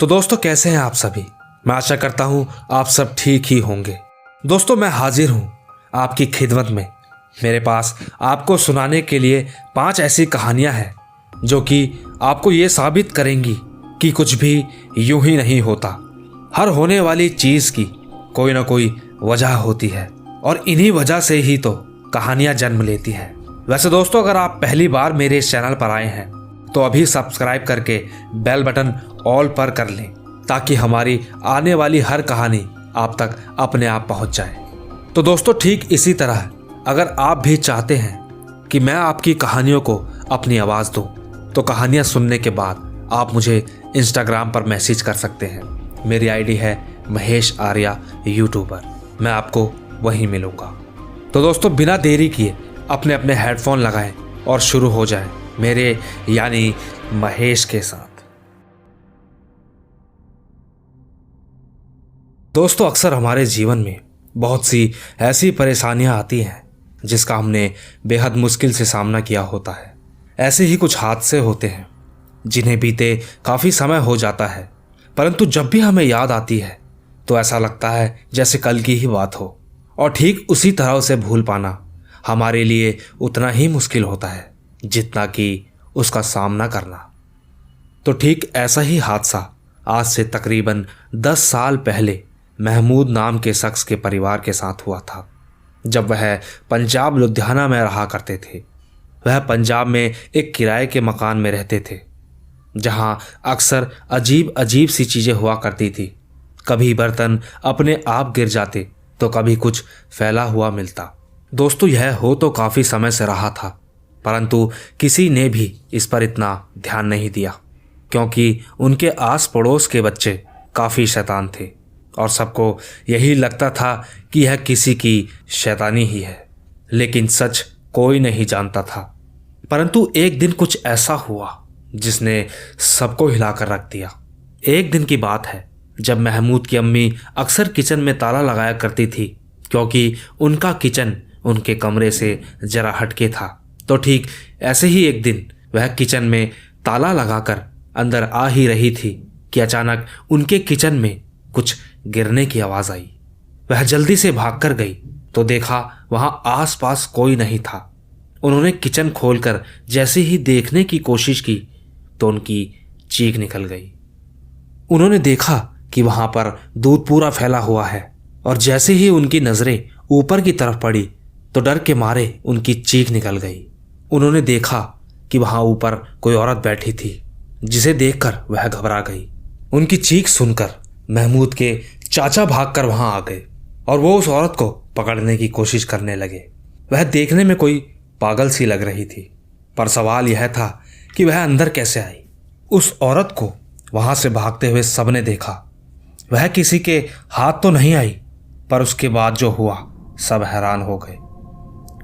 तो दोस्तों कैसे हैं आप सभी। मैं आशा करता हूं आप सब ठीक ही होंगे। दोस्तों मैं हाजिर हूं आपकी खिदमत में। मेरे पास आपको सुनाने के लिए 5 ऐसी कहानियां हैं जो कि आपको ये साबित करेंगी कि कुछ भी यूं ही नहीं होता। हर होने वाली चीज की कोई ना कोई वजह होती है और इन्हीं वजह से ही तो कहानियां जन्म लेती हैं। वैसे दोस्तों अगर आप पहली बार मेरे इस चैनल पर आए हैं तो अभी सब्सक्राइब करके बेल बटन ऑल पर कर लें ताकि हमारी आने वाली हर कहानी आप तक अपने आप पहुंच जाए। तो दोस्तों ठीक इसी तरह अगर आप भी चाहते हैं कि मैं आपकी कहानियों को अपनी आवाज़ दूं तो कहानियां सुनने के बाद आप मुझे इंस्टाग्राम पर मैसेज कर सकते हैं। मेरी आईडी है महेश आर्या यूट्यूबर। मैं आपको वहीं मिलूंगा। तो दोस्तों बिना देरी किए अपने अपने हेडफोन लगाएं और शुरू हो जाए मेरे यानी महेश के साथ। दोस्तों अक्सर हमारे जीवन में बहुत सी ऐसी परेशानियां आती हैं जिसका हमने बेहद मुश्किल से सामना किया होता है। ऐसे ही कुछ हादसे होते हैं जिन्हें बीते काफ़ी समय हो जाता है, परंतु जब भी हमें याद आती है तो ऐसा लगता है जैसे कल की ही बात हो। और ठीक उसी तरह उसे भूल पाना हमारे लिए उतना ही मुश्किल होता है जितना कि उसका सामना करना। तो ठीक ऐसा ही हादसा आज से तकरीबन 10 साल पहले महमूद नाम के शख्स के परिवार के साथ हुआ था। जब वह पंजाब लुधियाना में रहा करते थे। वह पंजाब में एक किराए के मकान में रहते थे जहां अक्सर अजीब अजीब सी चीज़ें हुआ करती थी। कभी बर्तन अपने आप गिर जाते तो कभी कुछ फैला हुआ मिलता। दोस्तों यह हो तो काफ़ी समय से रहा था, परंतु किसी ने भी इस पर इतना ध्यान नहीं दिया क्योंकि उनके आस पड़ोस के बच्चे काफ़ी शैतान थे और सबको यही लगता था कि यह किसी की शैतानी ही है। लेकिन सच कोई नहीं जानता था। परंतु एक दिन कुछ ऐसा हुआ जिसने सबको हिलाकर रख दिया। एक दिन की बात है जब महमूद की अम्मी अक्सर किचन में ताला लगाया करती थी क्योंकि उनका किचन उनके कमरे से जरा हटके था। तो ठीक ऐसे ही एक दिन वह किचन में ताला लगाकर अंदर आ ही रही थी कि अचानक उनके किचन में कुछ गिरने की आवाज़ आई। वह जल्दी से भागकर गई तो देखा वहां आसपास कोई नहीं था। उन्होंने किचन खोलकर जैसे ही देखने की कोशिश की तो उनकी चीख निकल गई। उन्होंने देखा कि वहां पर दूध पूरा फैला हुआ है और जैसे ही उनकी नज़रें ऊपर की तरफ पड़ी तो डर के मारे उनकी चीख निकल गई। उन्होंने देखा कि वहां ऊपर कोई औरत बैठी थी जिसे देखकर वह घबरा गई। उनकी चीख सुनकर महमूद के चाचा भागकर वहां आ गए और वो उस औरत को पकड़ने की कोशिश करने लगे। वह देखने में कोई पागल सी लग रही थी, पर सवाल यह था कि वह अंदर कैसे आई। उस औरत को वहां से भागते हुए सबने देखा। वह किसी के हाथ तो नहीं आई, पर उसके बाद जो हुआ सब हैरान हो गए।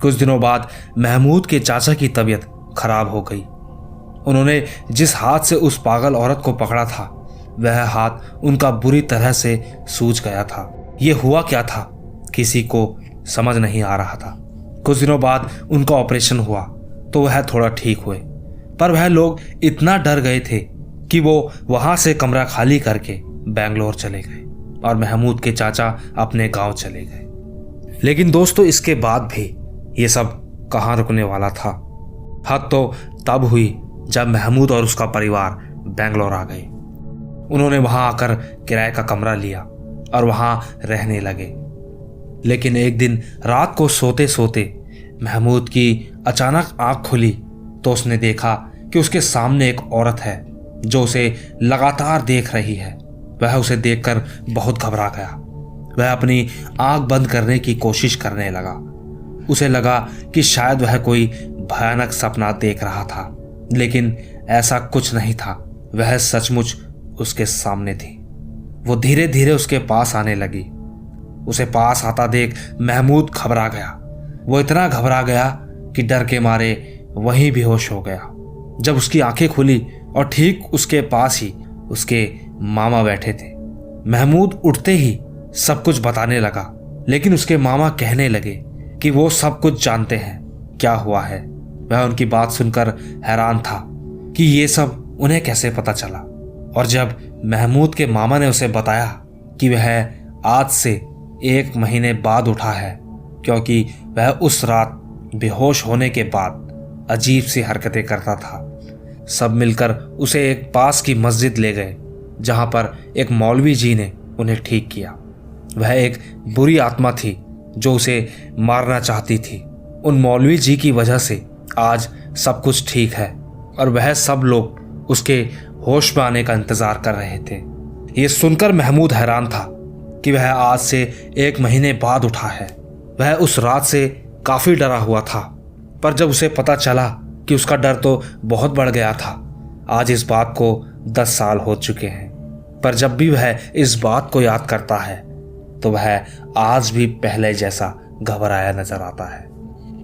कुछ दिनों बाद महमूद के चाचा की तबीयत खराब हो गई। उन्होंने जिस हाथ से उस पागल औरत को पकड़ा था वह हाथ उनका बुरी तरह से सूज गया था। ये हुआ क्या था किसी को समझ नहीं आ रहा था। कुछ दिनों बाद उनका ऑपरेशन हुआ तो वह थोड़ा ठीक हुए, पर वह लोग इतना डर गए थे कि वो वहां से कमरा खाली करके बेंगलोर चले गए और महमूद के चाचा अपने गांव चले गए। लेकिन दोस्तों इसके बाद भी ये सब कहाँ रुकने वाला था। हद तो तब हुई जब महमूद और उसका परिवार बेंगलोर आ गए। उन्होंने वहां आकर किराए का कमरा लिया और वहां रहने लगे। लेकिन एक दिन रात को सोते सोते महमूद की अचानक आंख खुली तो उसने देखा कि उसके सामने एक औरत है जो उसे लगातार देख रही है। वह उसे देखकर बहुत घबरा गया। वह अपनी आंख बंद करने की कोशिश करने लगा। उसे लगा कि शायद वह कोई भयानक सपना देख रहा था, लेकिन ऐसा कुछ नहीं था। वह सचमुच उसके सामने थी। वो धीरे धीरे उसके पास आने लगी। उसे पास आता देख महमूद घबरा गया। वो इतना घबरा गया कि डर के मारे वहीं बेहोश हो गया। जब उसकी आंखें खुली और ठीक उसके पास ही उसके मामा बैठे थे। महमूद उठते ही सब कुछ बताने लगा, लेकिन उसके मामा कहने लगे कि वो सब कुछ जानते हैं क्या हुआ है। वह उनकी बात सुनकर हैरान था कि ये सब उन्हें कैसे पता चला और जब महमूद के मामा ने उसे बताया कि वह आज से 1 महीने बाद उठा है, क्योंकि वह उस रात बेहोश होने के बाद अजीब सी हरकतें करता था, सब मिलकर उसे एक पास की मस्जिद ले गए, जहां पर एक मौलवी जी ने उन्हें ठीक किया। वह एक बुरी आत्मा थी जो उसे मारना चाहती थी। उन मौलवी जी की वजह से आज सब कुछ ठीक है और वह सब लोग उसके होश में आने का इंतजार कर रहे थे। ये सुनकर महमूद हैरान था कि वह आज से 1 महीने बाद उठा है। वह उस रात से काफी डरा हुआ था, पर जब उसे पता चला कि उसका डर तो बहुत बढ़ गया था। आज इस बात को 10 साल हो चुके हैं, पर जब भी वह इस बात को याद करता है तो वह आज भी पहले जैसा घबराया नजर आता है।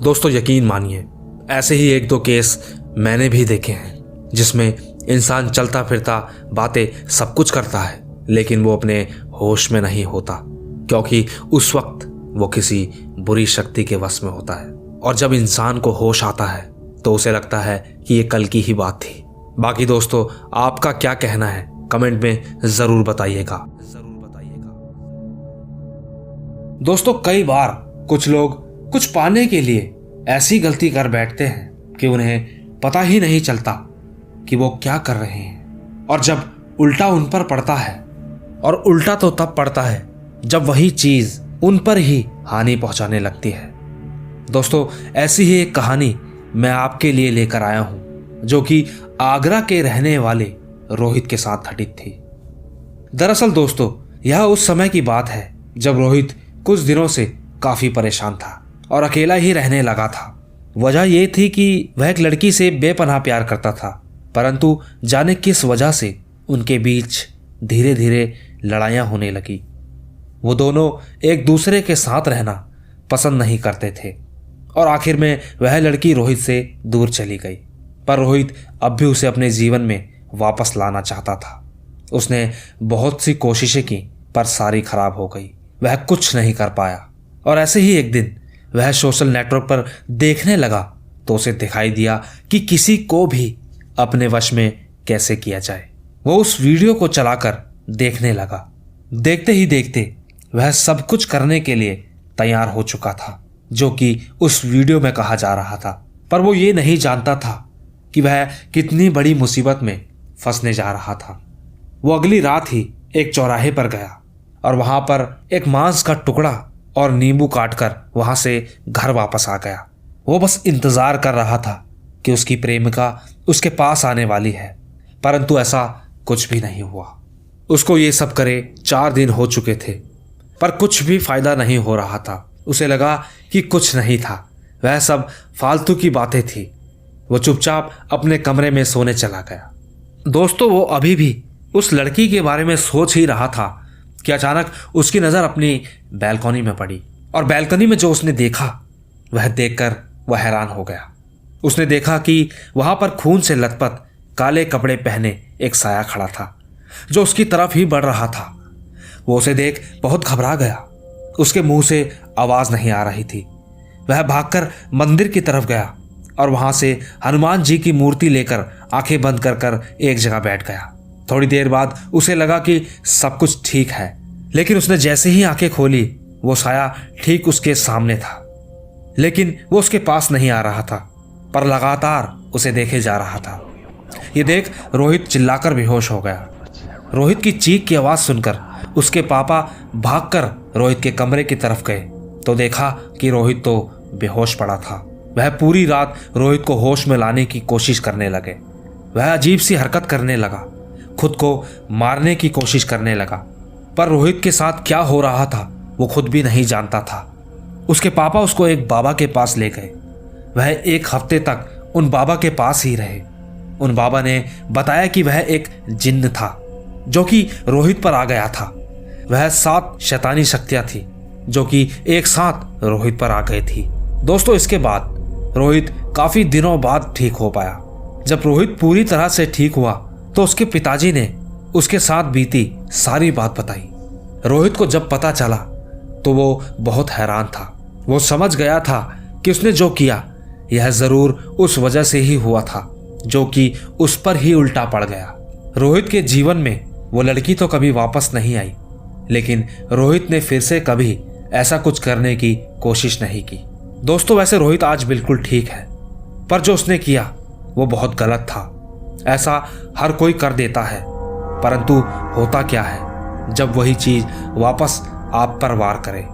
दोस्तों, यकीन मानिए, ऐसे ही 1-2 केस मैंने भी देखे हैं जिसमें इंसान चलता फिरता बातें सब कुछ करता है, लेकिन वो अपने होश में नहीं होता, क्योंकि उस वक्त वो किसी बुरी शक्ति के वश में होता है। और जब इंसान को होश आता है तो उसे लगता है कि ये कल की ही बात थी। बाकी दोस्तों, आपका क्या कहना है कमेंट में जरूर बताइएगा। दोस्तों, कई बार कुछ लोग कुछ पाने के लिए ऐसी गलती कर बैठते हैं कि उन्हें पता ही नहीं चलता कि वो क्या कर रहे हैं, और जब उल्टा उन पर पड़ता है, और उल्टा तो तब पड़ता है जब वही चीज उन पर ही हानि पहुंचाने लगती है। दोस्तों, ऐसी ही एक कहानी मैं आपके लिए लेकर आया हूं, जो कि आगरा के रहने वाले रोहित के साथ घटित थी। दरअसल दोस्तों, यह उस समय की बात है जब रोहित कुछ दिनों से काफी परेशान था और अकेला ही रहने लगा था। वजह यह थी कि वह एक लड़की से बेपनाह प्यार करता था, परंतु जाने किस वजह से उनके बीच धीरे धीरे लड़ाइयां होने लगी। वो दोनों एक दूसरे के साथ रहना पसंद नहीं करते थे और आखिर में वह लड़की रोहित से दूर चली गई। पर रोहित अब भी उसे अपने जीवन में वापस लाना चाहता था। उसने बहुत सी कोशिशें की, पर सारी खराब हो गई। वह कुछ नहीं कर पाया। और ऐसे ही एक दिन वह सोशल नेटवर्क पर देखने लगा तो उसे दिखाई दिया कि किसी को भी अपने वश में कैसे किया जाए। वो उस वीडियो को चलाकर देखने लगा। देखते ही देखते वह सब कुछ करने के लिए तैयार हो चुका था जो कि उस वीडियो में कहा जा रहा था, पर वो ये नहीं जानता था कि वह कितनी बड़ी मुसीबत में फंसने जा रहा था। वो अगली रात ही एक चौराहे पर गया और वहां पर एक मांस का टुकड़ा और नींबू काटकर वहां से घर वापस आ गया। वो बस इंतजार कर रहा था कि उसकी प्रेमिका उसके पास आने वाली है, परंतु ऐसा कुछ भी नहीं हुआ। उसको ये सब करे 4 दिन हो चुके थे, पर कुछ भी फायदा नहीं हो रहा था। उसे लगा कि कुछ नहीं था, वह सब फालतू की बातें थी। वो चुपचाप अपने कमरे में सोने चला गया। दोस्तों, वो अभी भी उस लड़की के बारे में सोच ही रहा था कि अचानक उसकी नज़र अपनी बैल्कनी में पड़ी, और बैल्कनी में जो उसने देखा वह देखकर वह हैरान हो गया। उसने देखा कि वहां पर खून से लथपथ काले कपड़े पहने एक साया खड़ा था जो उसकी तरफ ही बढ़ रहा था। वो उसे देख बहुत घबरा गया। उसके मुंह से आवाज नहीं आ रही थी। वह भागकर मंदिर की तरफ गया और वहां से हनुमान जी की मूर्ति लेकर आंखें बंद कर कर एक जगह बैठ गया। थोड़ी देर बाद उसे लगा कि सब कुछ ठीक है, लेकिन उसने जैसे ही आंखें खोली वो साया ठीक उसके सामने था, लेकिन वो उसके पास नहीं आ रहा था, पर लगातार उसे देखे जा रहा था। ये देख रोहित चिल्लाकर बेहोश हो गया। रोहित की चीख की आवाज सुनकर उसके पापा भागकर रोहित के कमरे की तरफ गए तो देखा कि रोहित तो बेहोश पड़ा था। वह पूरी रात रोहित को होश में लाने की कोशिश करने लगे। वह अजीब सी हरकत करने लगा, खुद को मारने की कोशिश करने लगा, पर रोहित के साथ क्या हो रहा था वो खुद भी नहीं जानता था। उसके पापा उसको एक बाबा के पास ले गए। वह 1 हफ्ते तक उन बाबा के पास ही रहे। उन बाबा ने बताया कि वह एक जिन्न था जो कि रोहित पर आ गया था। वह 7 शैतानी शक्तियां थी जो कि एक साथ रोहित पर आ गई थी। दोस्तों, इसके बाद रोहित काफी दिनों बाद ठीक हो पाया। जब रोहित पूरी तरह से ठीक हुआ तो उसके पिताजी ने उसके साथ बीती सारी बात बताई। रोहित को जब पता चला तो वो बहुत हैरान था। वो समझ गया था कि उसने जो किया यह जरूर उस वजह से ही हुआ था जो कि उस पर ही उल्टा पड़ गया। रोहित के जीवन में वो लड़की तो कभी वापस नहीं आई, लेकिन रोहित ने फिर से कभी ऐसा कुछ करने की कोशिश नहीं की। दोस्तों वैसे रोहित आज बिल्कुल ठीक है, पर जो उसने किया वो बहुत गलत था। ऐसा हर कोई कर देता है, परंतु होता क्या है जब वही चीज वापस आप पर वार करे।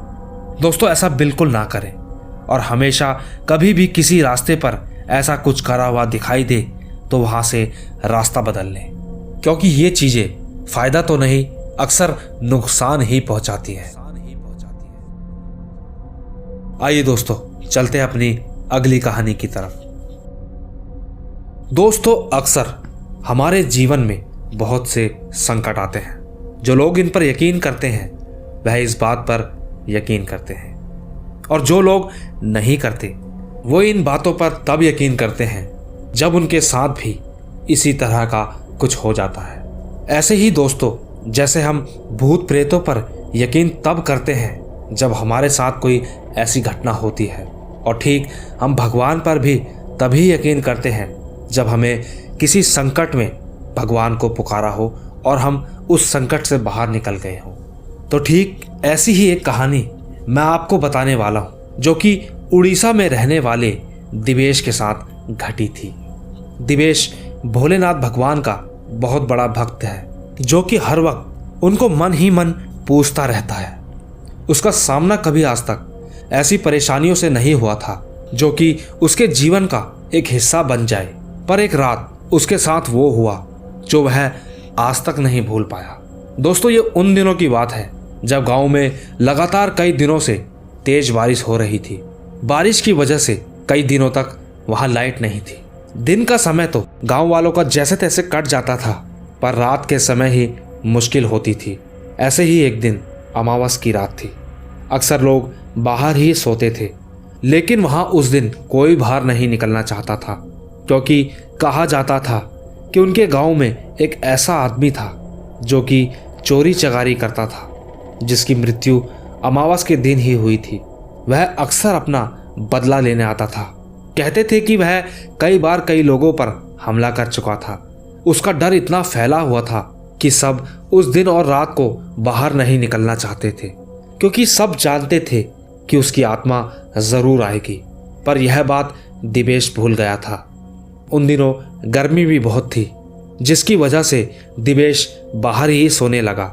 दोस्तों ऐसा बिल्कुल ना करें, और हमेशा कभी भी किसी रास्ते पर ऐसा कुछ करा हुआ दिखाई दे तो वहां से रास्ता बदल लें, क्योंकि ये चीजें फायदा तो नहीं, अक्सर नुकसान ही पहुंचाती है। आइए दोस्तों चलते हैं अपनी अगली कहानी की तरफ। दोस्तों अक्सर हमारे जीवन में बहुत से संकट आते हैं। जो लोग इन पर यकीन करते हैं वह इस बात पर यकीन करते हैं, और जो लोग नहीं करते वो इन बातों पर तब यकीन करते हैं जब उनके साथ भी इसी तरह का कुछ हो जाता है। ऐसे ही दोस्तों जैसे हम भूत प्रेतों पर यकीन तब करते हैं जब हमारे साथ कोई ऐसी घटना होती है, और ठीक हम भगवान पर भी तभी यकीन करते हैं जब हमें किसी संकट में भगवान को पुकारा हो और हम उस संकट से बाहर निकल गए हों। तो ठीक ऐसी ही एक कहानी मैं आपको बताने वाला हूं, जो कि उड़ीसा में रहने वाले दिवेश के साथ घटी थी। दिवेश भोलेनाथ भगवान का बहुत बड़ा भक्त है, जो कि हर वक्त उनको मन ही मन पूछता रहता है। उसका सामना कभी आज तक ऐसी परेशानियों से नहीं हुआ था जो कि उसके जीवन का एक हिस्सा बन जाए, पर एक रात उसके साथ वो हुआ जो वह आज तक नहीं भूल पाया। दोस्तों ये उन दिनों की बात है जब गांव में लगातार कई दिनों से तेज बारिश हो रही थी। बारिश की वजह से कई दिनों तक वहां लाइट नहीं थी। दिन का समय तो गांव वालों का जैसे तैसे कट जाता था, पर रात के समय ही मुश्किल होती थी। ऐसे ही एक दिन अमावस की रात थी। अक्सर लोग बाहर ही सोते थे, लेकिन वहां उस दिन कोई बाहर नहीं निकलना चाहता था, क्योंकि कहा जाता था कि उनके गांव में एक ऐसा आदमी था जो कि चोरी चकारी करता था, जिसकी मृत्यु अमावस के दिन ही हुई थी। वह अक्सर अपना बदला लेने आता था। कहते थे कि वह कई बार कई लोगों पर हमला कर चुका था। उसका डर इतना फैला हुआ था कि सब उस दिन और रात को बाहर नहीं निकलना चाहते थे, क्योंकि सब जानते थे कि उसकी आत्मा जरूर आएगी। पर यह बात दिवेश भूल गया था। उन दिनों गर्मी भी बहुत थी, जिसकी वजह से दिवेश बाहर ही सोने लगा।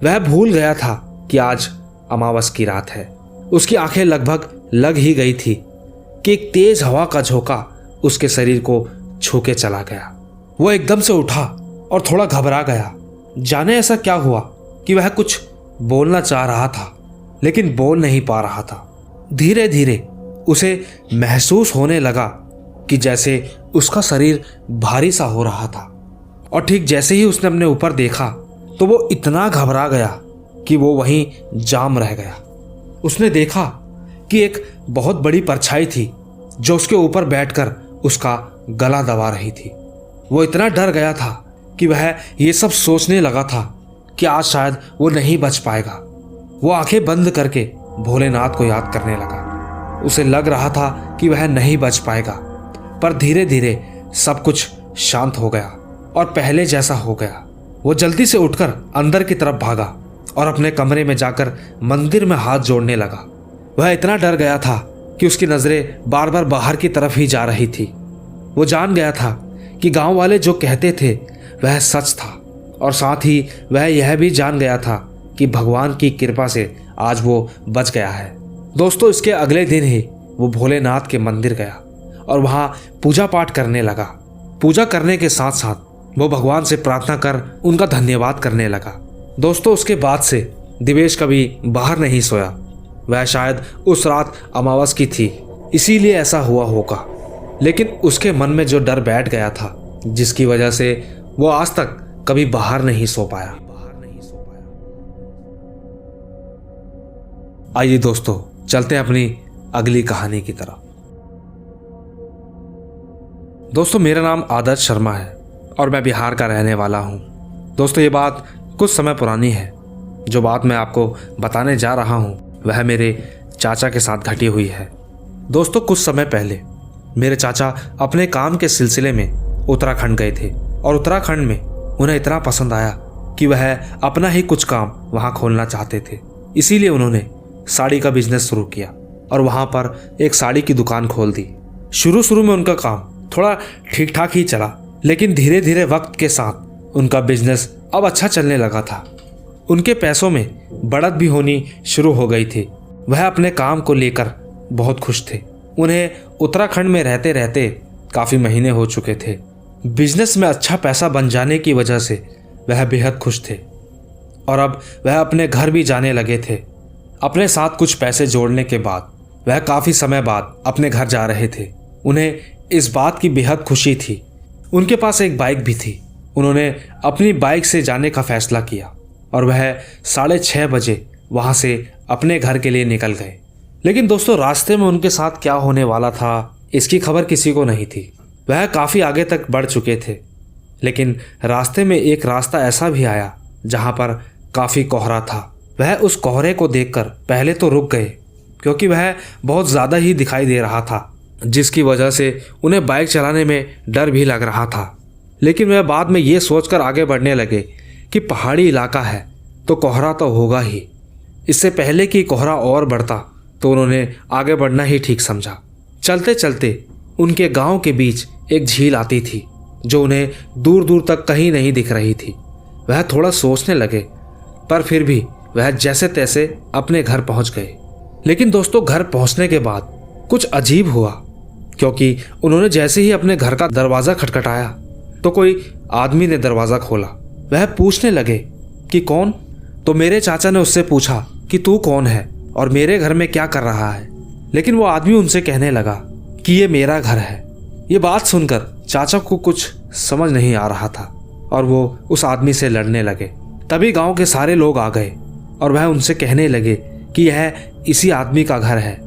वह भूल गया था कि आज अमावस की रात है। उसकी आंखें लगभग लग ही गई थी कि एक तेज हवा का झोंका उसके शरीर को छू के चला गया। वो एकदम से उठा और थोड़ा घबरा गया। जाने ऐसा क्या हुआ कि वह कुछ बोलना चाह रहा था, लेकिन बोल नहीं पा रहा था। धीरे धीरे उसे महसूस होने लगा कि जैसे उसका शरीर भारी सा हो रहा था, और ठीक जैसे ही उसने अपने ऊपर देखा तो वो इतना घबरा गया कि वो वहीं जाम रह गया। उसने देखा कि एक बहुत बड़ी परछाई थी जो उसके ऊपर बैठकर उसका गला दबा रही थी। वो इतना डर गया था कि वह ये सब सोचने लगा था कि आज शायद वो नहीं बच पाएगा। वो आंखें बंद करके भोलेनाथ को याद करने लगा। उसे लग रहा था कि वह नहीं बच पाएगा, पर धीरे धीरे सब कुछ शांत हो गया और पहले जैसा हो गया। वो जल्दी से उठकर अंदर की तरफ भागा और अपने कमरे में जाकर मंदिर में हाथ जोड़ने लगा। वह इतना डर गया था कि उसकी नजरें बार बार बाहर की तरफ ही जा रही थी। वो जान गया था कि गांव वाले जो कहते थे वह सच था, और साथ ही वह यह भी जान गया था कि भगवान की कृपा से आज वो बच गया है। दोस्तों इसके अगले दिन ही वो भोलेनाथ के मंदिर गया और वहां पूजा पाठ करने लगा। पूजा करने के साथ साथ वो भगवान से प्रार्थना कर उनका धन्यवाद करने लगा। दोस्तों उसके बाद से दिवेश कभी बाहर नहीं सोया। वह शायद उस रात अमावस की थी, इसीलिए ऐसा हुआ होगा। लेकिन उसके मन में जो डर बैठ गया था, जिसकी वजह से वो आज तक कभी बाहर नहीं सो पाया। आइए दोस्तों चलते हैं अपनी अगली कहानी की तरफ। दोस्तों मेरा नाम आदर्श शर्मा है और मैं बिहार का रहने वाला हूं। दोस्तों ये बात कुछ समय पुरानी है। जो बात मैं आपको बताने जा रहा हूं वह मेरे चाचा के साथ घटी हुई है। दोस्तों कुछ समय पहले मेरे चाचा अपने काम के सिलसिले में उत्तराखंड गए थे और उत्तराखंड में उन्हें इतना पसंद आया कि वह अपना ही कुछ काम वहां खोलना चाहते थे। इसीलिए उन्होंने साड़ी का बिजनेस शुरू किया और वहां पर एक साड़ी की दुकान खोल दी। शुरू शुरू में उनका काम थोड़ा ठीक ठाक ही चला, लेकिन धीरे धीरे वक्त के साथ उनका बिजनेस अब अच्छा चलने लगा था। उनके पैसों में बढ़त भी होनी शुरू हो गई थी। वह अपने काम को लेकर बहुत खुश थे। उन्हें उत्तराखंड में रहते रहते काफ़ी महीने हो चुके थे। बिजनेस में अच्छा पैसा बन जाने की वजह से वह बेहद खुश थे और अब वह अपने घर भी जाने लगे थे। अपने साथ कुछ पैसे जोड़ने के बाद वह काफ़ी समय बाद अपने घर जा रहे थे। उन्हें इस बात की बेहद खुशी थी। उनके पास एक बाइक भी थी। उन्होंने अपनी बाइक से जाने का फैसला किया और वह 6:30 बजे वहाँ से अपने घर के लिए निकल गए। लेकिन दोस्तों, रास्ते में उनके साथ क्या होने वाला था इसकी खबर किसी को नहीं थी। वह काफ़ी आगे तक बढ़ चुके थे, लेकिन रास्ते में एक रास्ता ऐसा भी आया जहाँ पर काफ़ी कोहरा था। वह उस कोहरे को देखकर पहले तो रुक गए, क्योंकि वह बहुत ज़्यादा ही दिखाई दे रहा था, जिसकी वजह से उन्हें बाइक चलाने में डर भी लग रहा था। लेकिन वह बाद में ये सोचकर आगे बढ़ने लगे कि पहाड़ी इलाका है तो कोहरा तो होगा ही। इससे पहले कि कोहरा और बढ़ता तो उन्होंने आगे बढ़ना ही ठीक समझा। चलते चलते उनके गांव के बीच एक झील आती थी जो उन्हें दूर दूर तक कहीं नहीं दिख रही थी। वह थोड़ा सोचने लगे, पर फिर भी वह जैसे तैसे अपने घर पहुंच गए। लेकिन दोस्तों, घर पहुंचने के बाद कुछ अजीब हुआ, क्योंकि उन्होंने जैसे ही अपने घर का दरवाज़ा खटखटाया तो कोई आदमी ने दरवाज़ा खोला। वह पूछने लगे कि कौन? तो मेरे चाचा ने उससे पूछा कि तू कौन है और मेरे घर में क्या कर रहा है। लेकिन वो आदमी उनसे कहने लगा कि ये मेरा घर है। ये बात सुनकर चाचा को कुछ समझ नहीं आ रहा था और वो उस आदमी से लड़ने लगे। तभी गांव के सारे लोग आ गए और वह उनसे कहने लगे कि यह इसी आदमी का घर है।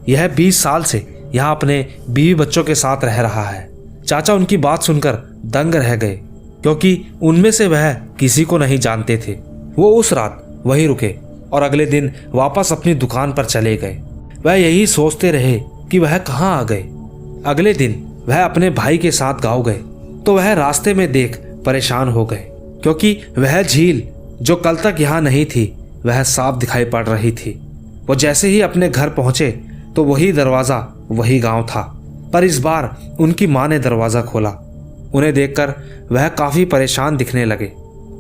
यह 20 साल से यहाँ अपने बीवी बच्चों के साथ रह रहा है। चाचा उनकी बात सुनकर दंग रह गए, क्योंकि उनमें से वह किसी को नहीं जानते थे। वो उस रात वहीं रुके और अगले दिन वापस अपनी दुकान पर चले गए। वह यही सोचते रहे कि वह कहाँ आ गए। अगले दिन वह अपने भाई के साथ गाँव गए तो वह रास्ते में देख परेशान हो गए, क्योंकि वह झील जो कल तक यहाँ नहीं थी वह साफ दिखाई पड़ रही थी। वो जैसे ही अपने घर पहुंचे तो वही दरवाज़ा वही गांव था, पर इस बार उनकी माँ ने दरवाज़ा खोला। उन्हें देखकर वह काफ़ी परेशान दिखने लगे।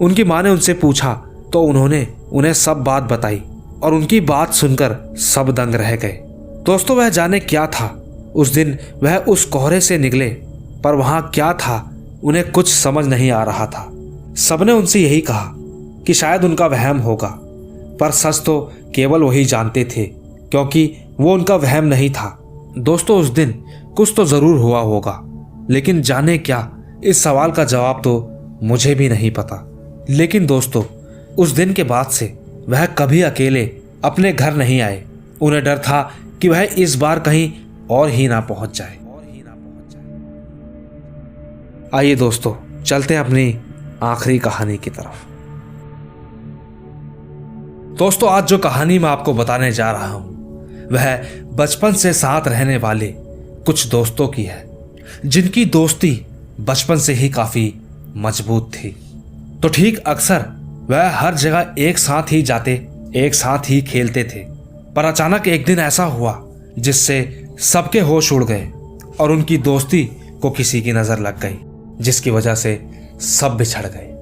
उनकी माँ ने उनसे पूछा तो उन्होंने उन्हें सब बात बताई और उनकी बात सुनकर सब दंग रह गए। दोस्तों, वह जाने क्या था। उस दिन वह उस कोहरे से निकले, पर वहाँ क्या था उन्हें कुछ समझ नहीं आ रहा था। सबने उनसे यही कहा कि शायद उनका वहम होगा, पर सच तो केवल वही जानते थे, क्योंकि वो उनका वहम नहीं था। दोस्तों, उस दिन कुछ तो ज़रूर हुआ होगा, लेकिन जाने क्या, इस सवाल का जवाब तो मुझे भी नहीं पता। लेकिन दोस्तों, उस दिन के बाद से वह कभी अकेले अपने घर नहीं आए। उन्हें डर था कि वह इस बार कहीं और ही ना पहुंच जाए। आइए दोस्तों, चलते हैं अपनी आखिरी कहानी की तरफ। दोस्तों, आज जो कहानी मैं आपको बताने जा रहा हूं वह बचपन से साथ रहने वाले कुछ दोस्तों की है, जिनकी दोस्ती बचपन से ही काफी मजबूत थी। तो ठीक अक्सर वह हर जगह एक साथ ही जाते, एक साथ ही खेलते थे। पर अचानक एक दिन ऐसा हुआ जिससे सबके होश उड़ गए और उनकी दोस्ती को किसी की नजर लग गई, जिसकी वजह से सब बिछड़ गए।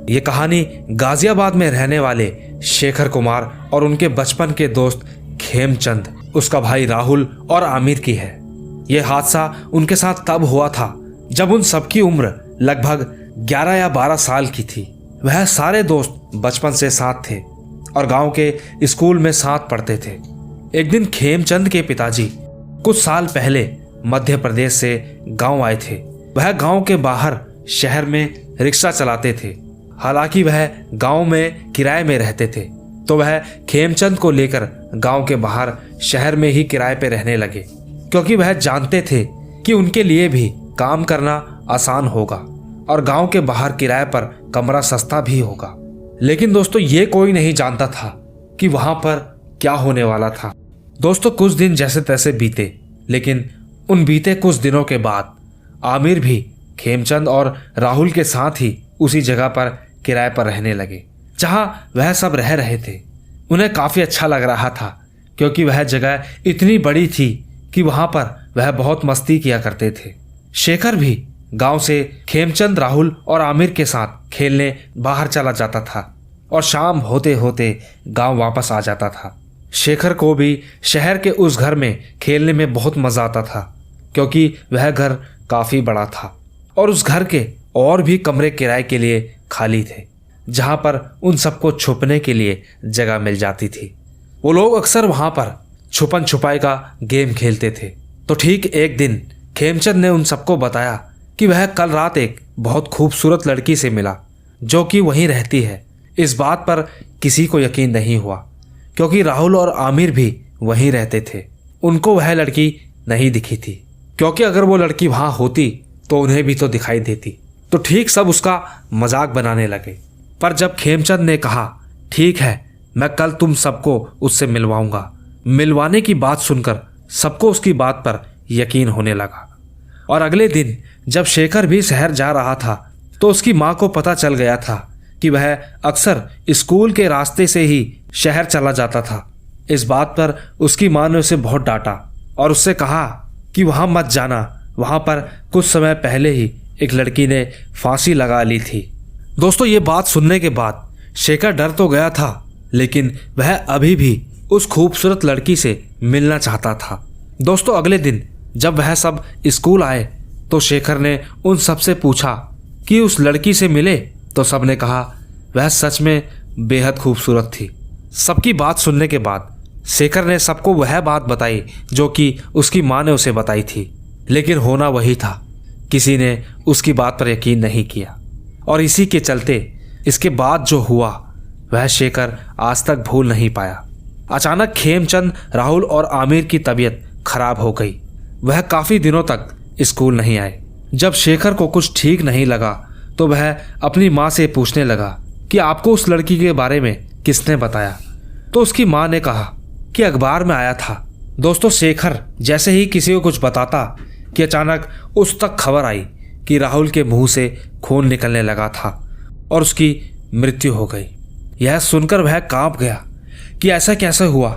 ये कहानी गाजियाबाद में रहने वाले शेखर कुमार और उनके बचपन के दोस्त खेमचंद, उसका भाई राहुल और आमिर की है। यह हादसा उनके साथ तब हुआ था जब उन सबकी उम्र लगभग 11 या 12 साल की थी। वह सारे दोस्त बचपन से साथ थे और गांव के स्कूल में साथ पढ़ते थे। एक दिन खेमचंद के पिताजी कुछ साल पहले मध्य प्रदेश से गांव आए थे। वह गांव के बाहर शहर में रिक्शा चलाते थे। हालांकि वह गांव में किराए में रहते थे, तो वह खेमचंद को लेकर गांव के बाहर शहर में ही किराए पे रहने लगे, क्योंकि वह जानते थे कि उनके लिए भी काम करना आसान होगा और गांव के बाहर किराए पर कमरा सस्ता भी होगा। लेकिन दोस्तों, ये कोई नहीं जानता था कि वहां पर क्या होने वाला था। दोस्तों, कुछ दिन जैसे तैसे बीते, लेकिन उन बीते कुछ दिनों के बाद आमिर भी खेमचंद और राहुल के साथ ही उसी जगह पर किराए पर रहने लगे जहां वह सब रह रहे थे। उन्हें काफी अच्छा लग रहा था क्योंकि वह जगह इतनी बड़ी थी कि वहां पर वह बहुत मस्ती किया करते थे। शेखर भी गांव से खेमचंद, राहुल और आमिर के साथ खेलने बाहर चला जाता था और शाम होते होते गांव वापस आ जाता था। शेखर को भी शहर के उस घर में खेलने में बहुत मजा आता था क्योंकि वह घर काफी बड़ा था और उस घर के और भी कमरे किराए के लिए खाली थे जहां पर उन सबको छुपने के लिए जगह मिल जाती थी। वो लोग अक्सर वहां पर छुपन छुपाई का गेम खेलते थे। तो ठीक एक दिन खेमचंद ने उन सबको बताया कि वह कल रात एक बहुत खूबसूरत लड़की से मिला जो कि वहीं रहती है। इस बात पर किसी को यकीन नहीं हुआ क्योंकि राहुल और आमिर भी वहीं रहते थे। उनको वह लड़की नहीं दिखी थी क्योंकि अगर वो लड़की वहां होती तो उन्हें भी तो दिखाई देती। तो ठीक सब उसका मजाक बनाने लगे। पर जब खेमचंद ने कहा ठीक है, मैं कल तुम सबको उससे मिलवाऊंगा, मिलवाने की बात सुनकर सबको उसकी बात पर यकीन होने लगा। और अगले दिन जब शेखर भी शहर जा रहा था तो उसकी माँ को पता चल गया था कि वह अक्सर स्कूल के रास्ते से ही शहर चला जाता था। इस बात पर उसकी माँ ने उसे बहुत डांटा और उससे कहा कि वहां मत जाना, वहां पर कुछ समय पहले ही एक लड़की ने फांसी लगा ली थी। दोस्तों, ये बात सुनने के बाद शेखर डर तो गया था लेकिन वह अभी भी उस खूबसूरत लड़की से मिलना चाहता था। दोस्तों, अगले दिन जब वह सब स्कूल आए तो शेखर ने उन सब से पूछा कि उस लड़की से मिले तो सब ने कहा वह सच में बेहद खूबसूरत थी। सबकी बात सुनने के बाद शेखर ने सबको वह बात बताई जो कि उसकी माँ ने उसे बताई थी, लेकिन होना वही था, किसी ने उसकी बात पर यकीन नहीं किया। और इसी के चलते इसके बाद जो हुआ वह शेखर आज तक भूल नहीं पाया। अचानक खेमचंद, राहुल और आमिर की तबीयत खराब हो गई। वह काफी दिनों तक स्कूल नहीं आए। जब शेखर को कुछ ठीक नहीं लगा तो वह अपनी माँ से पूछने लगा कि आपको उस लड़की के बारे में किसने बताया। तो उसकी माँ ने कहा कि अखबार में आया था। दोस्तों, शेखर जैसे ही किसी को कुछ बताता कि अचानक उस तक खबर आई कि राहुल के मुंह से खून निकलने लगा था और उसकी मृत्यु हो गई। यह सुनकर वह कांप गया कि ऐसा कैसे हुआ।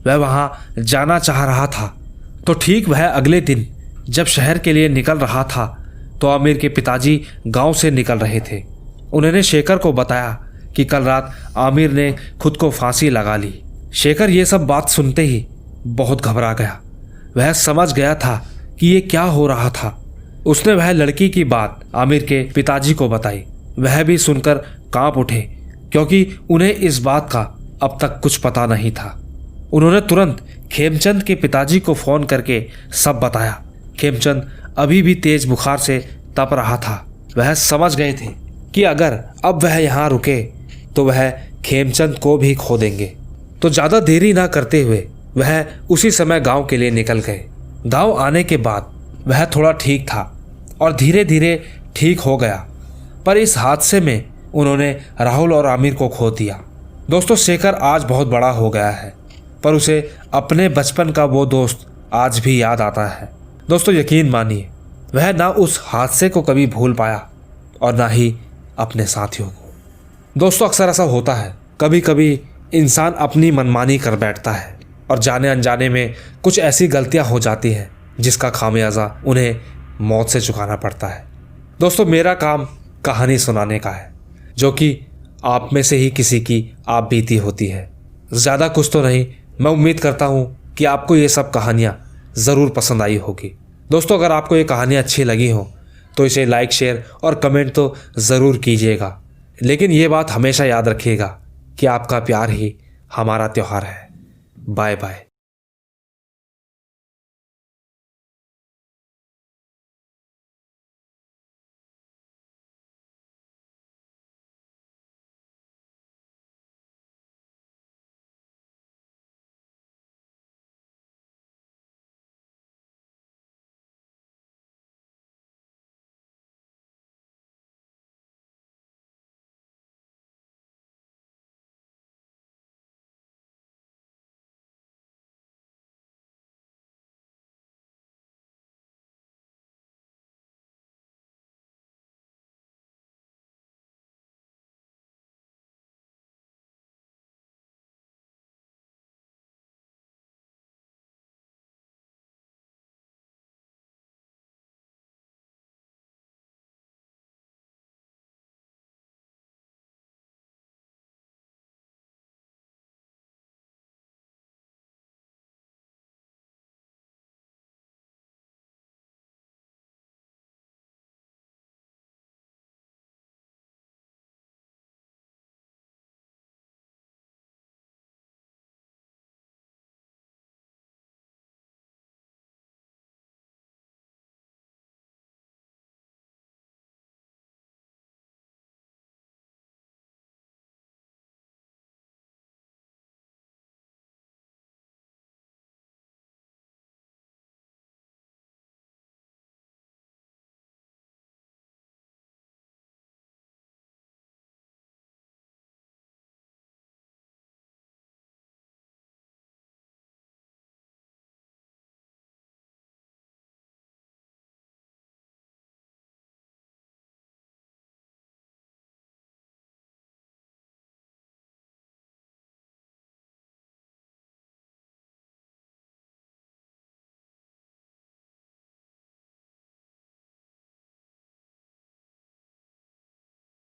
वह वहां जाना चाह रहा था। तो ठीक वह अगले दिन जब शहर के लिए निकल रहा था तो आमिर के पिताजी गांव से निकल रहे थे। उन्होंने शेखर को बताया कि कल रात आमिर ने खुद को फांसी लगा ली। शेखर ये सब बात सुनते ही बहुत घबरा गया। वह समझ गया था कि ये क्या हो रहा था। उसने वह लड़की की बात आमिर के पिताजी को बताई। वह भी सुनकर कांप उठे क्योंकि उन्हें इस बात का अब तक कुछ पता नहीं था। उन्होंने तुरंत खेमचंद के पिताजी को फोन करके सब बताया। खेमचंद अभी भी तेज बुखार से तप रहा था। वह समझ गए थे कि अगर अब वह यहाँ रुके तो वह खेमचंद को भी खो देंगे। तो ज्यादा देरी ना करते हुए वह उसी समय गांव के लिए निकल गए। गांव आने के बाद वह थोड़ा ठीक था और धीरे धीरे ठीक हो गया। पर इस हादसे में उन्होंने राहुल और आमिर को खो दिया। दोस्तों, शेखर आज बहुत बड़ा हो गया है पर उसे अपने बचपन का वो दोस्त आज भी याद आता है। दोस्तों, यकीन मानिए वह ना उस हादसे को कभी भूल पाया और ना ही अपने साथियों को। दोस्तों, अक्सर ऐसा होता है, कभी कभी इंसान अपनी मनमानी कर बैठता है और जाने अनजाने में कुछ ऐसी गलतियां हो जाती हैं जिसका खामियाजा उन्हें मौत से चुकाना पड़ता है। दोस्तों, मेरा काम कहानी सुनाने का है जो कि आप में से ही किसी की आप बीती होती है। ज़्यादा कुछ तो नहीं। मैं उम्मीद करता हूँ कि आपको ये सब कहानियाँ ज़रूर पसंद आई होगी। दोस्तों, अगर आपको ये कहानियाँ अच्छी लगी हो तो इसे लाइक, शेयर और कमेंट तो ज़रूर कीजिएगा। लेकिन ये बात हमेशा याद रखिएगा कि आपका प्यार ही हमारा त्यौहार है। Bye bye.